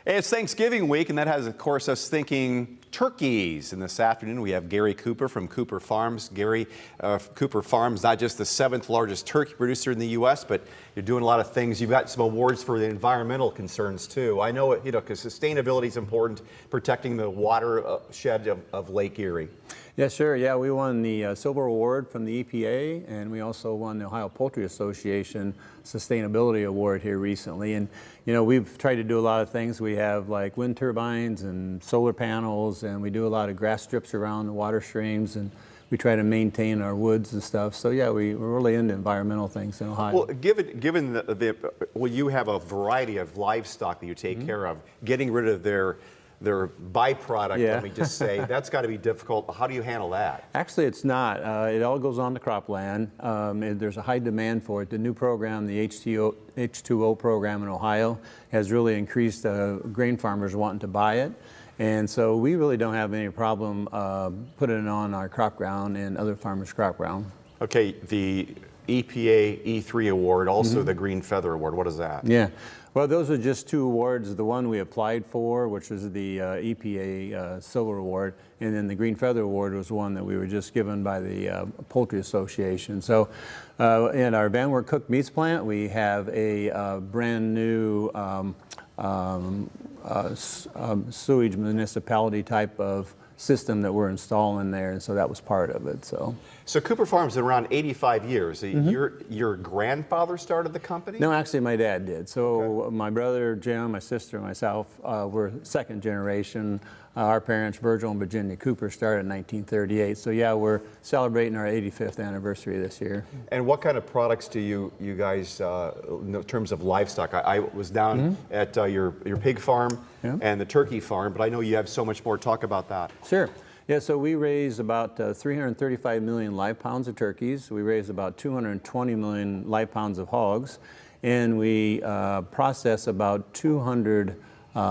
It's Thanksgiving week, and that has, of course, us thinking turkeys. And this afternoon, we have Gary Cooper from Cooper Farms. Gary, Cooper Farms, not just the 7th largest turkey producer in the U.S., but you're doing a lot of things. You've got some awards for the environmental concerns, too. I know, because sustainability is important, protecting the watershed of Lake Erie. Yeah, sure. Yeah, we won the Silver Award from the EPA, and we also won the Ohio Poultry Association Sustainability Award here recently. And, we've tried to do a lot of things. We have like wind turbines and solar panels, and we do a lot of grass strips around the water streams, and we try to maintain our woods and stuff. So yeah, we're really into environmental things in Ohio. Well, given you have a variety of livestock that you take care of, getting rid of their byproduct, let me just say, that's got to be difficult. How do you handle that? Actually, it's not. It all goes on to cropland. There's a high demand for it. The new program, the H2O program in Ohio, has really increased grain farmers wanting to buy it. And so we really don't have any problem putting it on our crop ground and other farmers' crop ground. Okay, the EPA E3 award, also the Green Feather Award, what is that? Yeah, well, those are just 2 awards. The one we applied for, which is the EPA Silver Award, and then the Green Feather Award was one that we were just given by the Poultry Association. So in our Van Wert cooked meats plant, we have a brand new sewage municipality type of system that we're installing there, and so that was part of it. So Cooper Farms has been around 85 years. Your grandfather started the company? No, actually my dad did. So my brother Jim, my sister, and myself were 2nd generation. Our parents, Virgil and Virginia Cooper, started in 1938. So yeah, we're celebrating our 85th anniversary this year. And what kind of products do you guys, in terms of livestock? I was down at your pig farm and the turkey farm, but I know you have so much more. Talk about that. Sure. Yeah, so we raise about 335 million live pounds of turkeys. We raise about 220 million live pounds of hogs, and we process about 200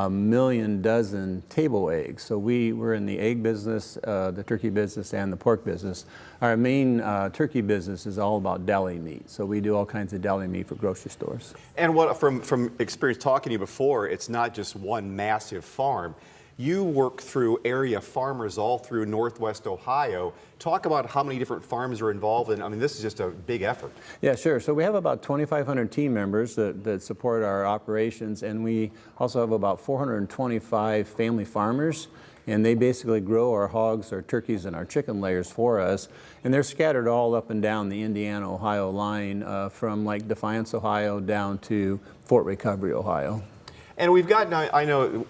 million dozen table eggs. So we're in the egg business, the turkey business, and the pork business. Our main turkey business is all about deli meat. So we do all kinds of deli meat for grocery stores. And what from experience talking to you before, it's not just one massive farm. You work through area farmers all through Northwest Ohio. Talk about how many different farms are involved, and I mean, this is just a big effort. Yeah, sure. So we have about 2,500 team members that support our operations, and we also have about 425 family farmers, and they basically grow our hogs, our turkeys, and our chicken layers for us, and they're scattered all up and down the Indiana-Ohio line, from like Defiance, Ohio, down to Fort Recovery, Ohio. And we've got, I know,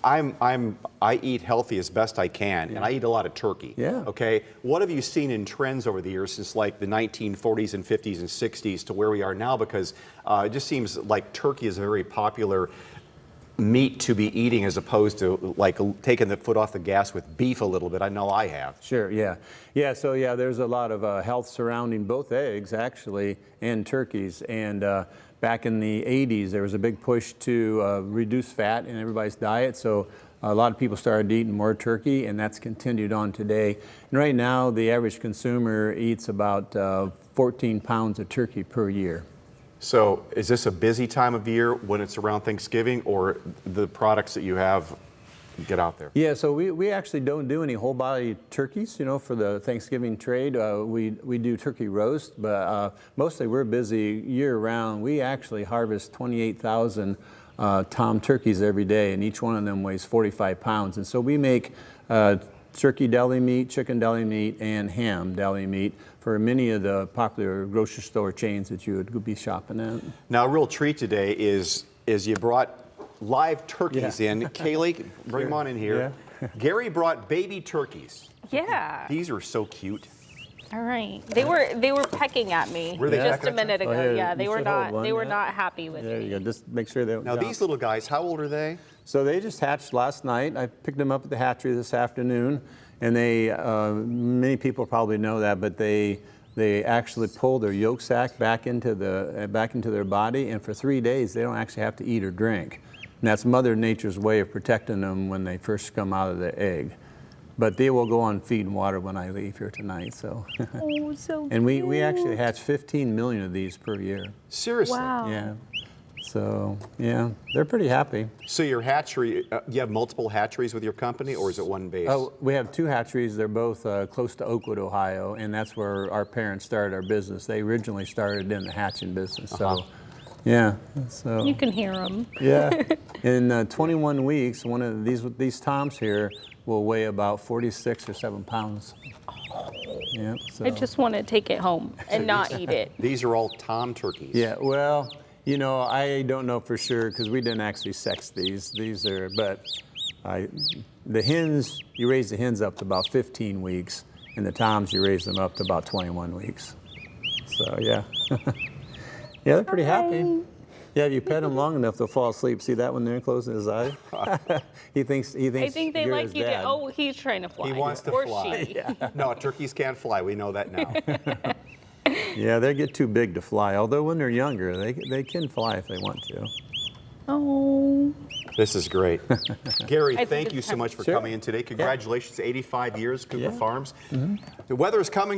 I eat healthy as best I can, and I eat a lot of turkey. Yeah. Okay. What have you seen in trends over the years since like the 1940s and 50s and 60s to where we are now? Because it just seems like turkey is a very popular meat to be eating as opposed to like taking the foot off the gas with beef a little bit. I know I have. Sure, yeah. Yeah, so yeah, there's a lot of health surrounding both eggs actually and turkeys. And back in the 80s, there was a big push to reduce fat in everybody's diet. So a lot of people started eating more turkey, and that's continued on today. And right now, the average consumer eats about 14 pounds of turkey per year. So is this a busy time of year when it's around Thanksgiving, or the products that you have get out there? Yeah, so we actually don't do any whole body turkeys, for the Thanksgiving trade. We do turkey roast, but mostly we're busy year round. We actually harvest 28,000 tom turkeys every day, and each one of them weighs 45 pounds. And so we make turkey deli meat, chicken deli meat, and ham deli meat for many of the popular grocery store chains that you would be shopping at. Now, a real treat today is you brought live turkeys in. Kaylee, bring them on in here. Yeah. Gary brought baby turkeys. Yeah. These are so cute. All right. They were pecking at me just a minute ago. Here, yeah, they were not happy with me. There you go. Just make sure they don't Now jump. these little guys, how old are they? So they just hatched last night. I picked them up at the hatchery this afternoon, and they many people probably know that, but they actually pull their yolk sac back into their body, and for 3 days they don't actually have to eat or drink. And that's Mother Nature's way of protecting them when they first come out of the egg. But they will go on feed and water when I leave here tonight. So. Oh, so And we actually hatch 15 million of these per year. Seriously? Wow. Yeah. So yeah, they're pretty happy. So your hatchery, you have multiple hatcheries with your company, or is it one base? Oh, we have 2 hatcheries. They're both close to Oakwood, Ohio, and that's where our parents started our business. They originally started in the hatching business. So, yeah. So You can hear them. yeah. In 21 weeks, one of these toms here will weigh about 46 or 7 pounds. Yeah. So. I just want to take it home and not eat it. These are all tom turkeys. Yeah. Well, you know, I don't know for sure because we didn't actually sex these. These are, but the hens, you raise the hens up to about 15 weeks, and the toms, you raise them up to about 21 weeks. So, yeah. Yeah, they're pretty happy. Yeah, if you pet them long enough, they'll fall asleep. See that one there closing his eye? he thinks I think they you're like his you. dad. Oh, he's trying to fly. He wants to or fly. She. No, turkeys can't fly. We know that now. Yeah, they get too big to fly. Although when they're younger, they can fly if they want to. Oh. This is great. Gary, think thank it's you so time- much for Sure. coming in today. Congratulations, 85 years, Cooper Yeah. Farms. The weather is coming